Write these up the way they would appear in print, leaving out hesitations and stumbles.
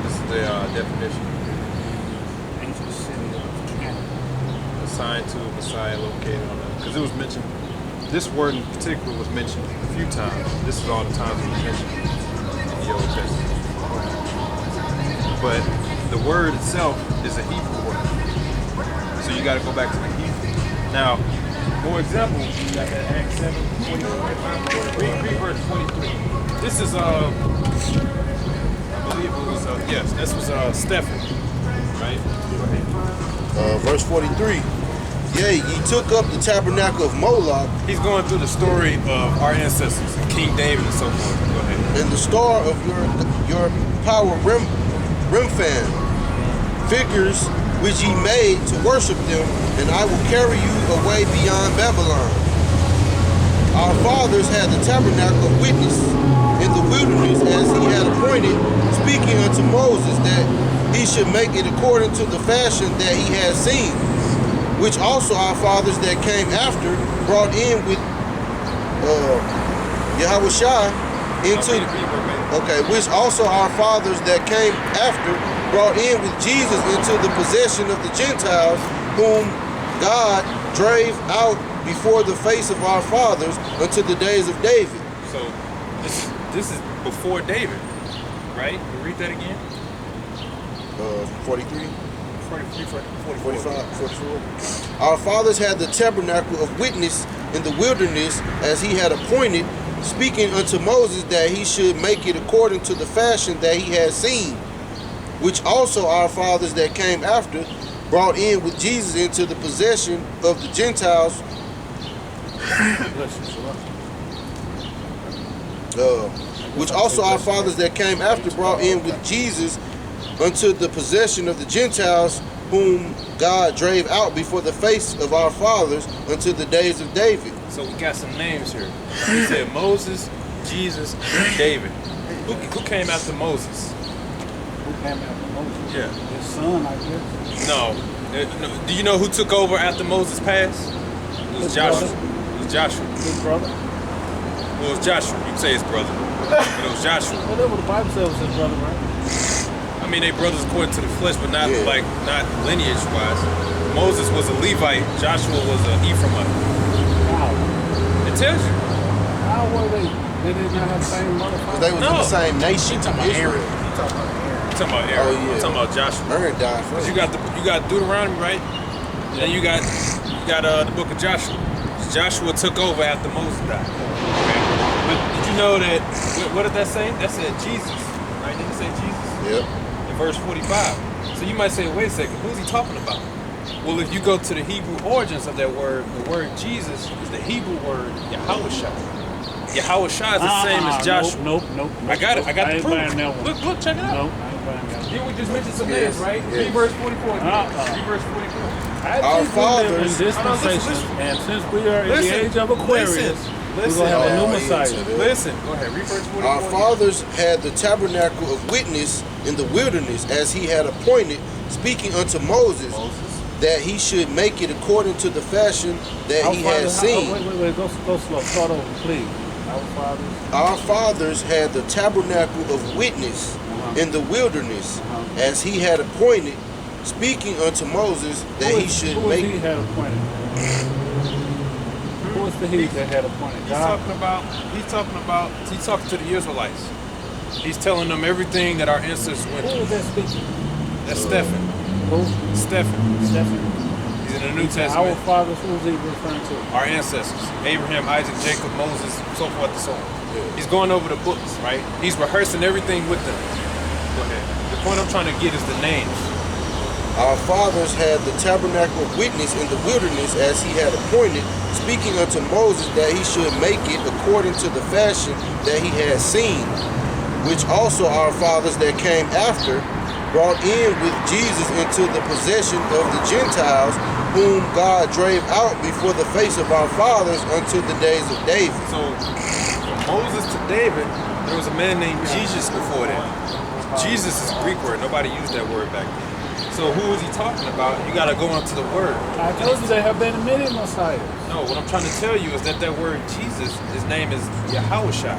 This is the definition. Ancient city of Canada. Assigned to a Messiah located on the, because it was mentioned. This word in particular was mentioned a few times. This is all the times it was mentioned in the Old Testament. But the word itself is a Hebrew word. So you got to go back to the Hebrew. Now, for example, you got that Acts 7, 23. Read verse 23. This is, I believe it was, yes, this was Stephen, right? Verse 43. Yea, ye took up the tabernacle of Moloch. He's going through the story of our ancestors, King David and so forth. Go ahead. And the star of your power Remphan, figures which ye made to worship them, and I will carry you away beyond Babylon. Our fathers had the tabernacle of witness in the wilderness as he had appointed, speaking unto Moses that he should make it according to the fashion that he had seen, which also our fathers that came after brought in with Yahushua into, which also our fathers that came after brought in with Jesus into the possession of the Gentiles, whom God drave out before the face of our fathers unto the days of David. So this is before David, right? You read that again? 43? 45. 44. Our fathers had the tabernacle of witness in the wilderness as he had appointed, speaking unto Moses that he should make it according to the fashion that he had seen, which also our fathers that came after brought in with Jesus into the possession of the Gentiles, which also our fathers that came after brought in with Jesus unto the possession of the Gentiles, whom God drave out before the face of our fathers unto the days of David. So we got some names here. He said Moses, Jesus, and David. Who came after Moses? Who came after Moses? Yeah. His son, I guess. No. Do you know who took over after Moses passed? It was Joshua. It was Joshua. His brother? Well, it was Joshua. You can say his brother. But it was Joshua. Whatever the Bible says was his brother, right? I mean, they brothers according to the flesh, but not not lineage-wise. Moses was a Levite. Joshua was an Ephraimite. Wow. It tells you. How were they? Did they not have the same motherfucker? They was in the same nation. You talking about Israel. Aaron. You talking about Aaron. I'm talking about Aaron. Oh, yeah. I'm talking about Joshua. Aaron died first. You got Deuteronomy, right? And then you got the book of Joshua. Joshua took over after Moses died. Okay. But did you know that? What did that say? That said Jesus, right? Didn't it say Jesus? Yep. In verse 45. So you might say, wait a second, who's he talking about? Well, if you go to the Hebrew origins of that word, the word Jesus is the Hebrew word Yahushua. Yahushua is the same as Joshua. Nope. I got it. I got the proof. That one. Look, check it out. Nope, I ain't buying that one. Here we just mentioned some names, right? Read verse 44. Read verse 44. Our fathers, in dispensation, and since we are in the age of Aquarius, we're going to have a new Messiah. Listen, go ahead, read verse 44. Our fathers had the tabernacle of witness in the wilderness as he had appointed, speaking unto Moses that he should make it according to the fashion that he had seen. Wait, go slow. Start over, please. Our fathers had the tabernacle of witness in the wilderness as he had appointed, speaking unto Moses that he should make. Who he had appointed? Who was the he that had appointed? He's talking to the Israelites. He's telling them everything that our ancestors went Who through. was that speaking? That's Stephen. Who? Stephen. He's in the New Testament. Our fathers, who was he referring to? Our ancestors. Abraham, Isaac, Jacob, Moses, so forth and so on. Yeah. He's going over the books, right? He's rehearsing everything with them. Go ahead. The point I'm trying to get is the names. Our fathers had the tabernacle of witness in the wilderness as he had appointed, speaking unto Moses that he should make it according to the fashion that he had seen, which also our fathers that came after brought in with Jesus into the possession of the Gentiles, whom God drave out before the face of our fathers unto the days of David. So, from Moses to David, there was a man named Jesus before that. Jesus is a Greek word. Nobody used that word back then. So who is he talking about? You got to go into the word. I told you there have been many Messiahs. No, what I'm trying to tell you is that word Jesus, his name is Yahushua.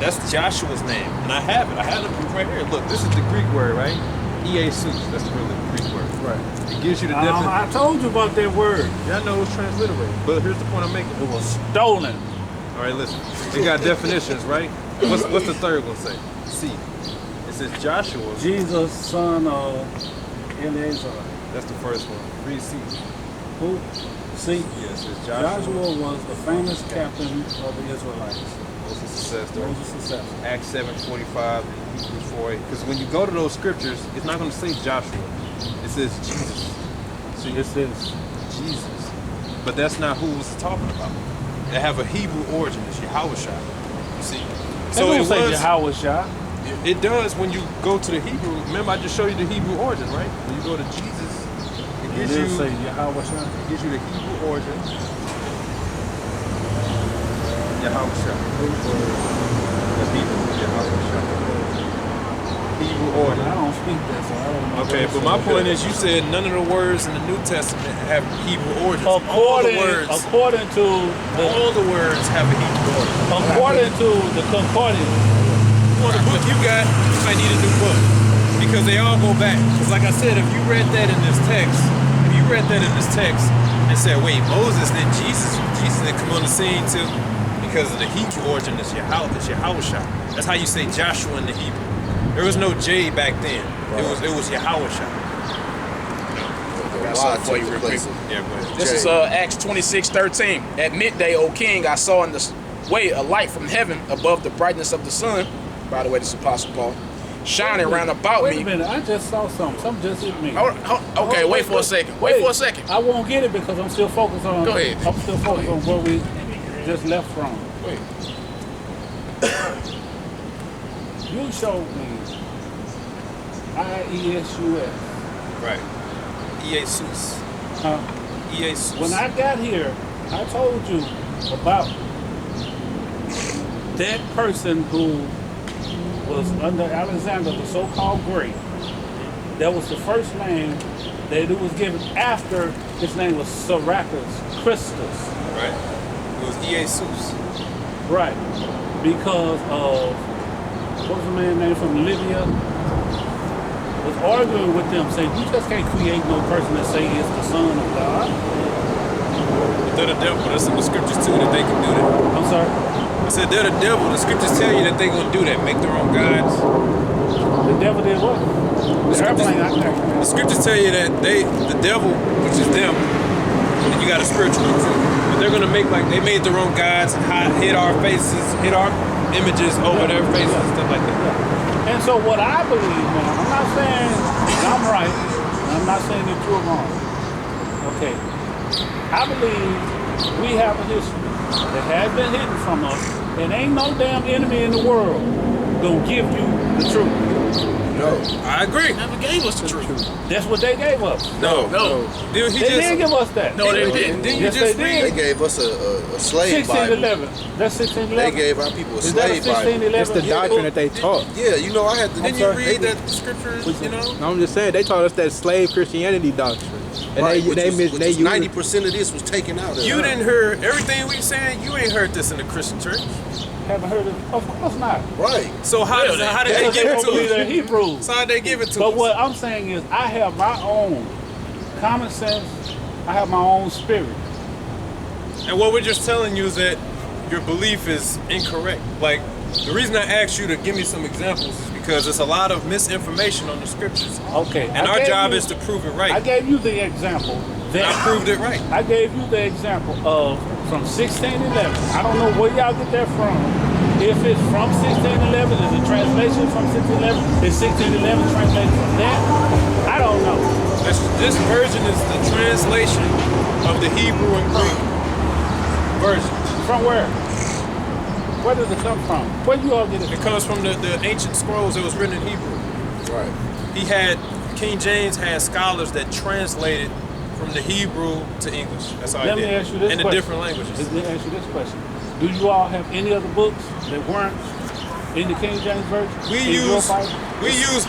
That's Joshua's name, and I have it. I have the proof right here. Look, this is the Greek word, right? Iesus. That's the real Greek word. Right. It gives you the definition. I told you about that word. Yeah, I know it's transliterated, but here's the point I'm making. It was stolen. All right, listen. It got definitions, right? What's the third one say? C. It says Joshua. Jesus, son of Eleazar. That's the first one. Read C. Who? See? Yes, it's Joshua. Joshua was the famous captain of the Israelites. Moses' successor. Moses' successor. Acts 7:45 and Hebrews 4:8. Because when you go to those scriptures, it's not going to say Joshua. It says Jesus. See, it says Jesus. But that's not who it's talking about. They have a Hebrew origin. It's Yahushua. You see? So it say Yahushua. It does when you go to the Hebrew. Remember, I just showed you the Hebrew origin, right? When you go to Jesus, it gives you say Yahushua. It gives you the Hebrew origin. Yahushua. That's Hebrew. Yahushua. Hebrew origin. I don't speak that, so I don't know. Okay, but my point is, you said none of the words in the New Testament have Hebrew origins. All the words have a Hebrew origin. According to the concordance. On the book you got, you might need a new book because they all go back. Because like I said, if you read that in this text, and said, wait, Moses, then Jesus didn't come on the scene too, because of the Hebrew origin is Yahushua. That's how you say Joshua in the Hebrew. There was no J back then. Right. It was Yahushua. I got something for you real quick. Yeah, go ahead. This is Acts 26:13. At midday, O king, I saw in the way a light from heaven above the brightness of the sun. By the way, this is Apostle Paul. Shining round about me. Wait a minute, I just saw something. Something just hit me. Okay, wait for a second. Wait for a second. I won't get it because I'm still focused on. Go ahead. I'm still focused on where we just left from. Wait. You showed me IESUS. Right. Iesus. Huh? Iesus. When I got here, I told you about that person who was under Alexander, the so-called Great. That was the first name that it was given after his name was Syracuse Christus. Right. It was Iesus. Right. Because of, what was the man's name from Libya? Was arguing with them, saying, you just can't create no person that say is the son of God. But they're the devil. That's in the scriptures too that they can do that. I'm sorry? I said they're the devil. The scriptures tell you that they're going to do that. Make their own gods. The devil did what? The scriptures tell you that the devil, which is them, and you got a spiritual one too. But they're going to make they made their own gods and hid our faces, hid our images over their faces and stuff like that. And so what I believe now, I'm not saying that I'm right, and I'm not saying that you're wrong. Okay. I believe we have a history that has been hidden from us, and ain't no damn enemy in the world gonna give you the truth. No, I agree. Never gave us the truth. That's what they gave us. No. They didn't give us that. No, they didn't. Yes, they did. They gave us a slave Bible. 1611. That's 1611. They gave our people a Is that a slave Bible. 1611? It's the doctrine that they taught. Yeah, you know, I had to. Didn't you read that scripture? You know. No, I'm just saying they taught us that slave Christianity doctrine, and Right, they 90% of this was taken out of it. You didn't hear everything we saying. You ain't heard this in the Christian church. Haven't heard of it? Of course not. Right. So how did they Because give it don't believe to they're us? Hebrews. So how did they give it to But us? what I'm saying is I have my own common sense. I have my own spirit. And what we're just telling you is that your belief is incorrect. Like, the reason I asked you to give me some examples is because there's a lot of misinformation on the scriptures. Okay. And our job is to prove it right. I gave you the example. And I proved it right. I gave you the example of from 1611. I don't know where y'all get that from. If it's from 1611, is it translation from 1611? Is 1611 translated from that? I don't know. This version is the translation of the Hebrew and Greek version. From where? Where does it come from? Where you all get it It from? comes from the ancient scrolls that was written in Hebrew. Right. King James had scholars that translated from the Hebrew to English. That's how Let he me did. ask you this And the question. different languages. Let me ask you this question. Do you all have any other books that weren't in the King James Version? We In your use Bible?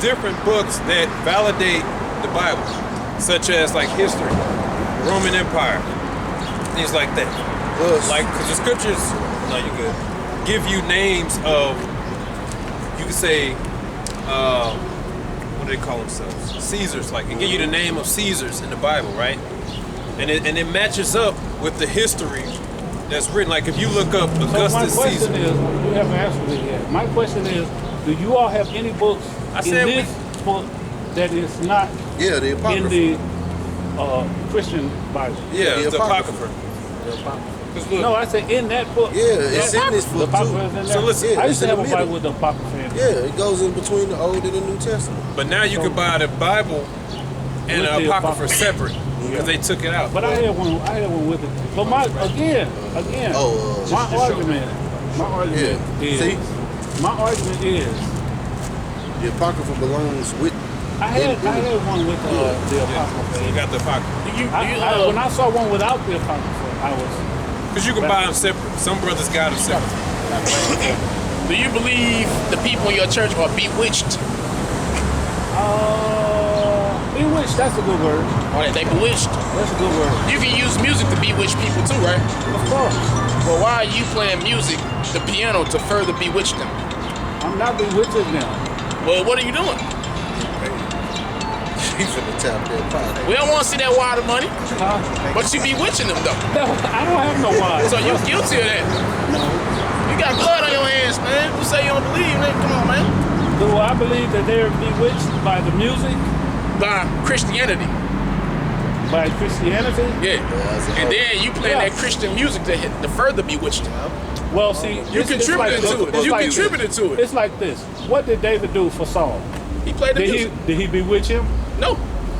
different books that validate the Bible, such as like history, Roman Empire, things like that. Plus, Like, because the scriptures. No, you good. give you names of, you could say, what do they call themselves? Caesars. Like, it give you the name of Caesars in the Bible, right? And it matches up with the history that's written. Like, if you look up So my Augustus question Caesar. is, you haven't answered it yet. My question is, do you all have any books I in said this book that is not Yeah, the in Apocrypha. the Christian Bible? Yeah, The it's the Apocrypha. Apocrypha. 'Cause look, No, I said in that book. Yeah, it's in this The book Apocrypha too. is in there. So listen, yeah, I used it's to in have the a Bible middle. with the Apocrypha in it. Yeah, it goes in between the Old and the New Testament. but now you could buy the Bible and With the the Apocrypha Apocrypha. separate because they took it out. But I had one with it. But my again, Oh, my just show argument See? my argument is The Apocrypha belongs with. I had one with the Apocrypha. You got the Apocrypha. When I saw one without the Apocrypha, I was. Because you can buy them separate. Some brothers got them separate. Do you believe the people in your church are bewitched? Bewitched, that's a good word. Or are they bewitched? That's a good word. You can use music to bewitch people too, right? Of course. Well, why are you playing music, the piano, to further bewitch them? I'm not bewitching them. Well, what are you doing? He's finna tap that pocket. We don't want to see that wad of money, Huh? but you bewitching them though. No, I don't have no wives. So you're guilty of that. You got blood on your hands, man. You say you don't believe, man. Come on, man. Do I believe that they're bewitched by the music, By Christianity. by Christianity? Yeah. And then you playing Yeah. that Christian music to further bewitch them. Well, see, You it's contributed like to this. it. You It's like this. contributed to it. It's like this. What did David do for Saul? He played the music. Did he bewitch him? No.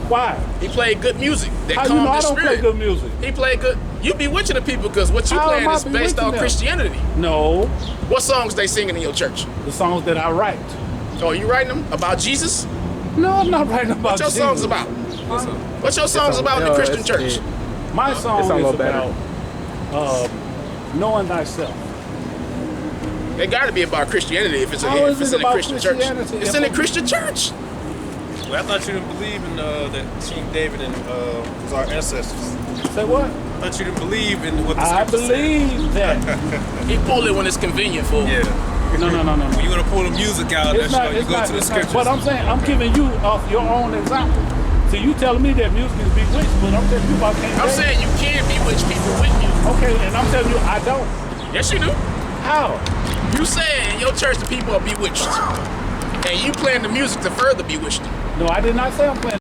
Why? He played good music that How you calmed know I his don't play spirit. good music? He played good. You bewitching the people because what you How playing am I is based bewitching on them? Christianity. No, What songs they singing in your church? the songs that I write. Oh, you writing them about Jesus? No, I'm not writing about What your Jesus. songs about? What's your songs about in the Christian church? My song It's a is little better. about knowing thyself. They got to be about Christianity if it's, How if is it's it in a about Christian church. Christianity? It's in a Christian church. Well, I thought you didn't believe in that King David and was our ancestors. Say what? I thought you didn't believe in what the I scripture said. believe that. He pull it when it's convenient for him. Yeah. No. When you want to pull the music out, It's that's not. how you It's go not. to the It's not. scriptures. But I'm saying I'm giving you off your own example. So you telling me that music is bewitched, but I'm telling you about King I'm David. saying you can bewitch people with music. Okay, and I'm telling you I don't. Yes, you do. How? You saying in your church the people are bewitched. And you playing the music to further bewitch them. No, I did not say I'm playing.